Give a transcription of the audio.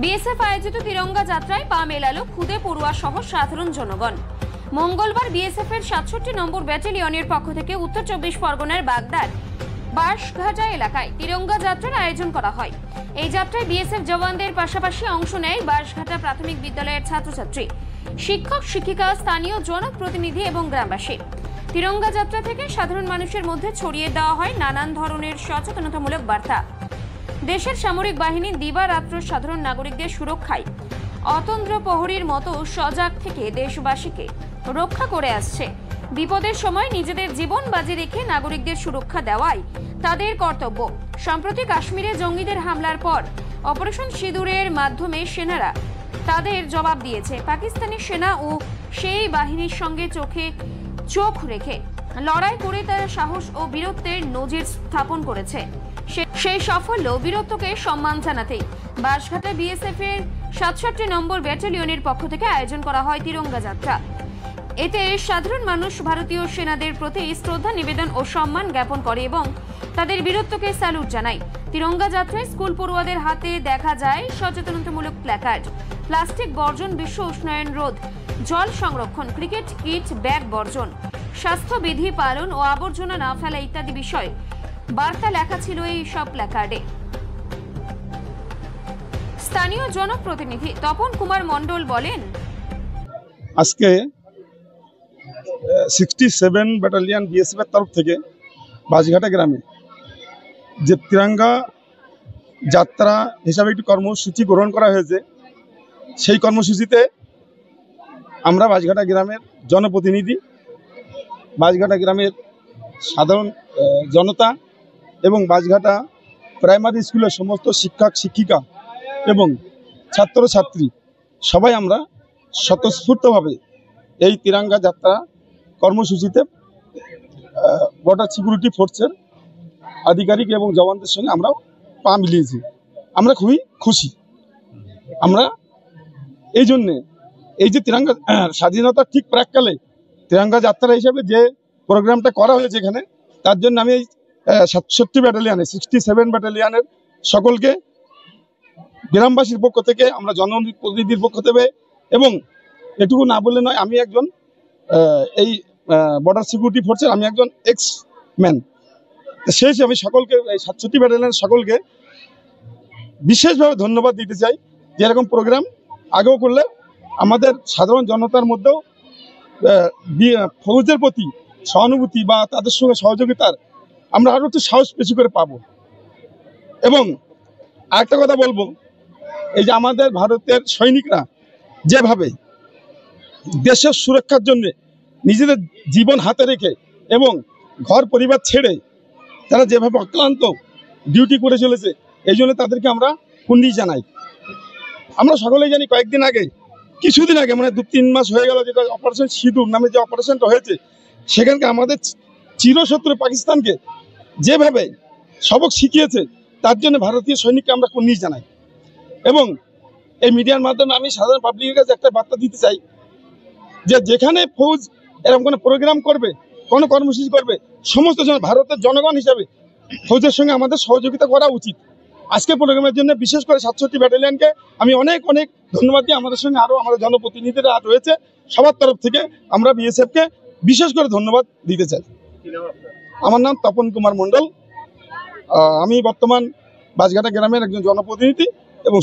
BSF আয়োজিত তিরঙ্গা যাত্রায় পা মেলালো খুদে পড়ুয়া সহ সাধারণ জনগণ। মঙ্গলবার বিএসএফ এর ৬৭ নম্বর ব্যাটালিয়নের পক্ষ থেকে উত্তর ২৪ পরগনার বাগদার বাঁশঘাটা এলাকায় তিরঙ্গা যাত্রার আয়োজন করা হয়। এই যাত্রায় বিএসএফ জওয়ানদের পাশাপাশি অংশ নেয় বাঁশঘাটা প্রাথমিক বিদ্যালয়ের ছাত্রছাত্রী, শিক্ষক শিক্ষিকা, স্থানীয় জনপ্রতিনিধি এবং গ্রামবাসী। তিরঙ্গা যাত্রা থেকে সাধারণ মানুষের মধ্যে ছড়িয়ে দেওয়া হয় নানান ধরনের সচেতনতামূলক বার্তা। দেশের সামরিক বাহিনী দিবারাত্র সাধারণ নাগরিকদের সুরক্ষায় অতন্দ্র প্রহরীর মতো সজাগ থেকে দেশবাসীকে রক্ষা করে আসছে। বিপদের সময় নিজেদের জীবন বাজি রেখে নাগরিকদের সুরক্ষা দেওয়াই তাদের কর্তব্য। সম্প্রতি কাশ্মীরে জঙ্গিদের হামলার পর অপারেশন সিঁদুরের মাধ্যমে সেনারা তাদের জবাব দিয়েছে। পাকিস্তানি সেনা ও সেই বাহিনীর সঙ্গে চোখে চোখ রেখে লড়াই করে তারা সাহস ও বীরত্বের নজির স্থাপন করেছে। সেই সাফল্য বীরত্বকে সম্মান জানাতেই বাঁশঘাটা বিএসএফ এর ৬৭ নম্বর ব্যাটালিয়নের পক্ষ থেকে আয়োজন করা হয় তিরঙ্গা যাত্রা। এতে সাধারণ মানুষ ভারতীয় সেনাদের প্রতি শ্রদ্ধা নিবেদন ও সম্মান জ্ঞাপন করে এবং তাদের বীরত্বকে স্যালুট জানায়। তিরঙ্গা যাত্রায় স্কুল পড়ুয়াদের হাতে দেখা যায় সচেতনতামূলক প্ল্যাকার্ড, প্লাস্টিক বর্জন, বিশ্ব উষ্ণায়ন রোধ, জল সংরক্ষণ, ক্রিকেট কিট ব্যাগ বর্জন, স্বাস্থ্যবিধি পালন ও আবর্জনা না ফেলা ইত্যাদি বিষয় বার্তা লেখা ছিল এই সব প্ল্যাকার্ডে। স্থানীয় জনপ্রতিনিধি তপন কুমার মণ্ডল বলেন, আজকে 67 ব্যাটালিয়ন বিএসএফ এর তরফ থেকে বাঁশঘাটা গ্রামে যে তিরঙ্গা যাত্রা হিসাবে একটি কর্মসূচি গ্রহণ করা হয়েছে, সেই কর্মসূচিতে আমরা বাঁশঘাটা গ্রামের জনপ্রতিনিধি, বাঁশঘাটা গ্রামের সাধারণ জনতা এবং বাঁশঘাটা প্রাইমারি স্কুলের সমস্ত শিক্ষক শিক্ষিকা এবং ছাত্রছাত্রী সবাই আমরা স্বতঃস্ফূর্তভাবে এই তিরঙ্গা যাত্রা কর্মসূচিতে বর্ডার সিকিউরিটি ফোর্সের আধিকারিক এবং জওয়ানদের সঙ্গে আমরা পা মিলিয়েছি। আমরা খুবই খুশি। আমরা এই জন্যে এই যে তিরঙ্গা স্বাধীনতার ঠিক প্রাককালে তিরঙ্গা যাত্রা হিসাবে যে প্রোগ্রামটা করা হয়েছে এখানে, তার জন্য আমি এই ৬৭ ব্যাটালিয়নে 67 ব্যাটালিয়নের সকলকে গ্রামবাসীর পক্ষ থেকে, আমরা জনপ্রতিনিধির পক্ষ থেকে এবং এটুকু না বললে নয়, আমি একজন এই বর্ডার সিকিউরিটি ফোর্সের আমি একজন এক্স ম্যান, সেই হিসেবে আমি সকলকে এই ৬৭ ব্যাটালিয়নের সকলকে বিশেষভাবে ধন্যবাদ দিতে চাই যে এরকম প্রোগ্রাম আগেও করলে আমাদের সাধারণ জনতার মধ্যেও ফৌজের প্রতি সহানুভূতি বা তাদের সঙ্গে সহযোগিতার আমরা আরও একটু সাহস বেশি করে পাবো। এবং আরেকটা কথা বলবো, এই যে আমাদের ভারতের সৈনিকরা যেভাবে দেশের সুরক্ষার জন্য নিজেদের জীবন হাতে রেখে এবং ঘর পরিবার ছেড়ে তারা যেভাবে অক্লান্ত ডিউটি করে চলেছে, এই জন্য তাদেরকে আমরা কুন্ডি জানাই। আমরা সকলেই জানি কয়েকদিন আগে, কিছুদিন আগে, মানে ২-৩ মাস হয়ে গেল, যেটা অপারেশন সিঁদুর নামে যে অপারেশনটা হয়েছে, সেখানকে আমাদের চিরশত্রু পাকিস্তানকে যেভাবে সবক শিখিয়েছে, তার জন্য ভারতীয় সৈনিককে আমরা কুন্ডি জানাই। এবং এই মিডিয়ার মাধ্যমে আমি সাধারণ পাবলিকের কাছে একটা বার্তা দিতে চাই যে যেখানে ফৌজ এরকম কোনো প্রোগ্রাম করবে, কোনো কর্মসূচি করবে, সমস্ত ভারতের জনগণ হিসাবে ফৌজের সঙ্গে আমাদের সহযোগিতা করা উচিত। আজকে প্রোগ্রামের জন্য বিশেষ করে ৬৭ ব্যাটালিয়নকে আমি অনেক অনেক ধন্যবাদ দিই। আমাদের সঙ্গে আরও আমাদের জনপ্রতিনিধিরা রয়েছে, সবার তরফ থেকে আমরা বিএসএফকে বিশেষ করে ধন্যবাদ দিতে চাই। আমার নাম তপন কুমার মণ্ডল, আমি বর্তমান বাঁশঘাটা গ্রামের একজন জনপ্রতিনিধি এবং